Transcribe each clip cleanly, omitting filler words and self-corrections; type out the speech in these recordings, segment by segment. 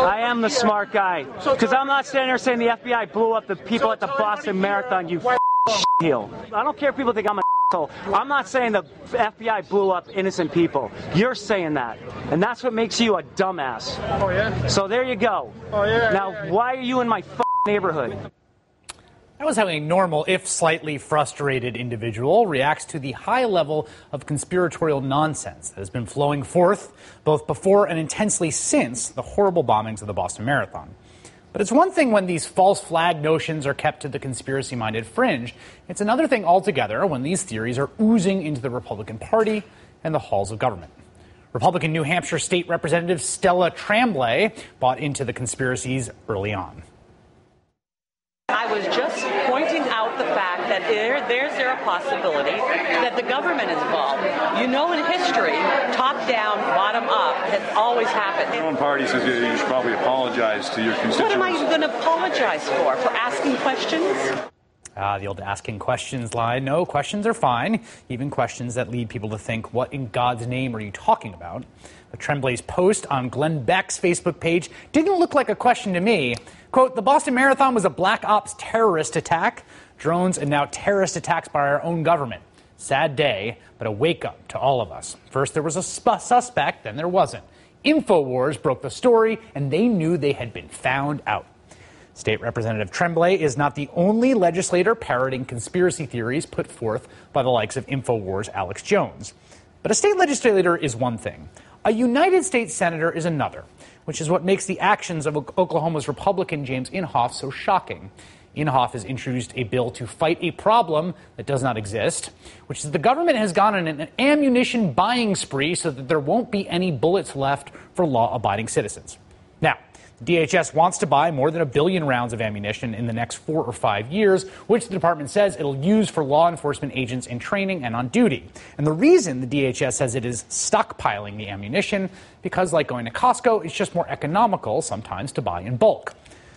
I am the smart guy. Because I'm not standing there saying the FBI blew up the people at the Boston Marathon, you heel. I don't care if people think I'm a asshole. I'm not saying the FBI blew up innocent people. You're saying that. And that's what makes you a dumbass. Oh, yeah? So there you go. Oh, yeah. Now, why are you in my neighborhood? That was how a normal, if slightly frustrated individual reacts to the high level of conspiratorial nonsense that has been flowing forth both before and intensely since the horrible bombings of the Boston Marathon. But it's one thing when these false flag notions are kept to the conspiracy-minded fringe. It's another thing altogether when these theories are oozing into the Republican Party and the halls of government. Republican New Hampshire State Representative Stella Tremblay bought into the conspiracies early on. I was just pointing out the fact that there's a possibility that the government is involved. You know, in history, top down, bottom up has always happened. Your own party says you should probably apologize to your constituents. What am I going to apologize for? For asking questions? The old asking questions line. No, questions are fine, even questions that lead people to think, what in God's name are you talking about? But Tremblay's post on Glenn Beck's Facebook page didn't look like a question to me. Quote, the Boston Marathon was a black ops terrorist attack. Drones and now terrorist attacks by our own government. Sad day, but a wake-up to all of us. First there was a suspect, then there wasn't. InfoWars broke the story, and they knew they had been found out. State Representative Tremblay is not the only legislator parroting conspiracy theories put forth by the likes of InfoWars' Alex Jones. But a state legislator is one thing. A United States senator is another, which is what makes the actions of Oklahoma's Republican James Inhofe so shocking. Inhofe has introduced a bill to fight a problem that does not exist, which is the government has gone on an ammunition buying spree so that there won't be any bullets left for law-abiding citizens. Now, DHS wants to buy more than 1 billion rounds of ammunition in the next 4 or 5 years, which the department says it'll use for law enforcement agents in training and on duty. And the reason the DHS says it is stockpiling the ammunition, because like going to Costco, it's just more economical sometimes to buy in bulk.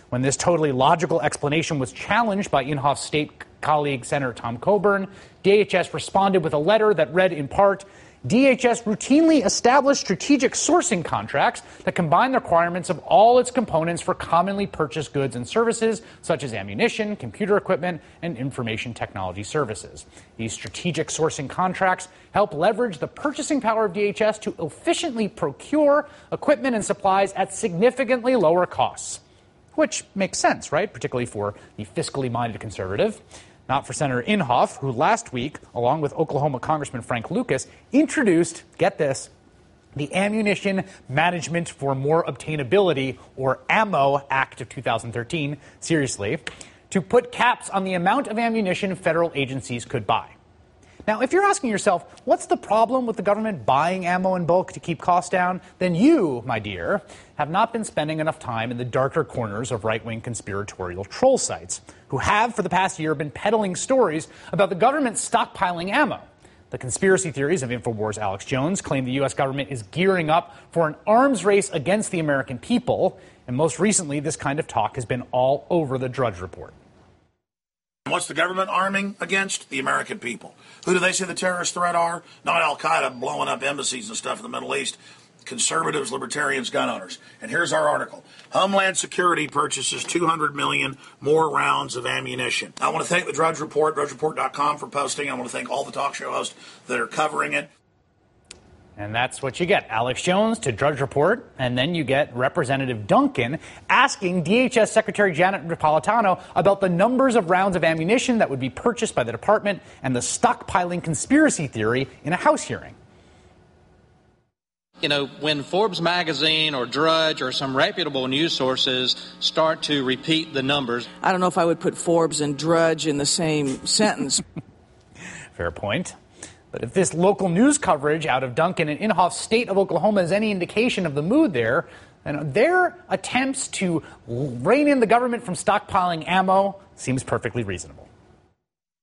When this totally logical explanation was challenged by Inhofe's state colleague, Senator Tom Coburn, DHS responded with a letter that read in part, DHS routinely established strategic sourcing contracts that combine the requirements of all its components for commonly purchased goods and services, such as ammunition, computer equipment, and information technology services. These strategic sourcing contracts help leverage the purchasing power of DHS to efficiently procure equipment and supplies at significantly lower costs. Which makes sense, right? Particularly for the fiscally minded conservative. Not for Senator Inhofe, who last week, along with Oklahoma Congressman Frank Lucas, introduced, get this, the Ammunition Management for More Obtainability, or AMMO Act of 2013, seriously, to put caps on the amount of ammunition federal agencies could buy. Now, if you're asking yourself, what's the problem with the government buying ammo in bulk to keep costs down, then you, my dear, have not been spending enough time in the darker corners of right-wing conspiratorial troll sites, who have, for the past year, been peddling stories about the government stockpiling ammo. The conspiracy theories of InfoWars' Alex Jones claim the U.S. government is gearing up for an arms race against the American people, and most recently, this kind of talk has been all over the Drudge Report. What's the government arming against? The American people. Who do they say the terrorist threat are? Not Al-Qaeda blowing up embassies and stuff in the Middle East. Conservatives, libertarians, gun owners. And here's our article. Homeland Security purchases 200 million more rounds of ammunition. I want to thank the Drudge Report, drudgereport.com, for posting. I want to thank all the talk show hosts that are covering it. And that's what you get. Alex Jones to Drudge Report, and then you get Representative Duncan asking DHS Secretary Janet Napolitano about the numbers of rounds of ammunition that would be purchased by the department and the stockpiling conspiracy theory in a House hearing. You know, when Forbes magazine or Drudge or some reputable news sources start to repeat the numbers. I don't know if I would put Forbes and Drudge in the same sentence. Fair point. But if this local news coverage out of Duncan and Inhofe's state of Oklahoma is any indication of the mood there, then their attempts to rein in the government from stockpiling ammo seems perfectly reasonable.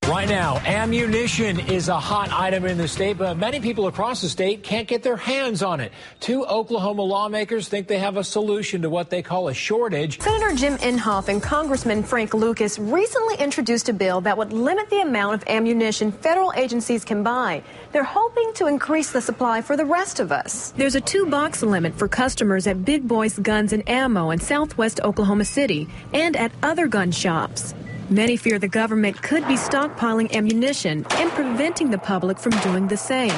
Right now, ammunition is a hot item in the state, but many people across the state can't get their hands on it. 2 Oklahoma lawmakers think they have a solution to what they call a shortage. Senator Jim Inhofe and Congressman Frank Lucas recently introduced a bill that would limit the amount of ammunition federal agencies can buy. They're hoping to increase the supply for the rest of us. There's a 2-box limit for customers at Big Boys Guns and Ammo in southwest Oklahoma City and at other gun shops. Many fear the government could be stockpiling ammunition and preventing the public from doing the same.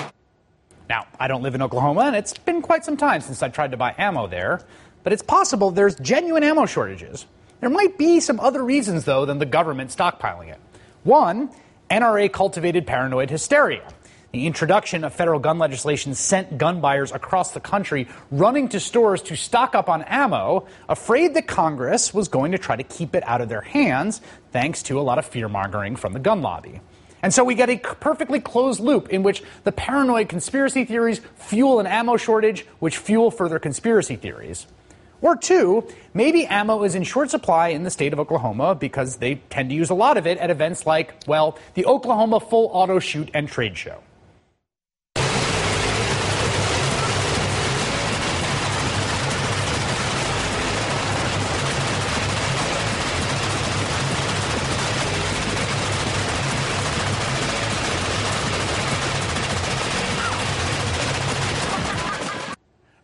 Now, I don't live in Oklahoma, and it's been quite some time since I tried to buy ammo there, but it's possible there's genuine ammo shortages. There might be some other reasons, though, than the government stockpiling it. One, NRA-cultivated paranoid hysteria. The introduction of federal gun legislation sent gun buyers across the country running to stores to stock up on ammo, afraid that Congress was going to try to keep it out of their hands, thanks to a lot of fear-mongering from the gun lobby. And so we get a perfectly closed loop in which the paranoid conspiracy theories fuel an ammo shortage, which fuel further conspiracy theories. Or 2, maybe ammo is in short supply in the state of Oklahoma because they tend to use a lot of it at events like, well, the Oklahoma Full Auto Shoot and Trade Show.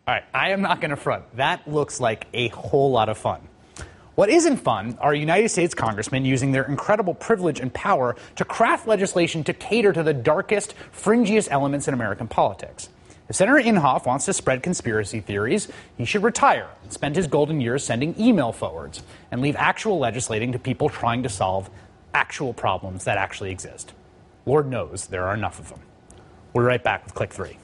All right, I am not going to front. That looks like a whole lot of fun. What isn't fun are United States congressmen using their incredible privilege and power to craft legislation to cater to the darkest, fringiest elements in American politics. If Senator Inhofe wants to spread conspiracy theories, he should retire and spend his golden years sending email forwards and leave actual legislating to people trying to solve actual problems that actually exist. Lord knows there are enough of them. We're right back with Click 3.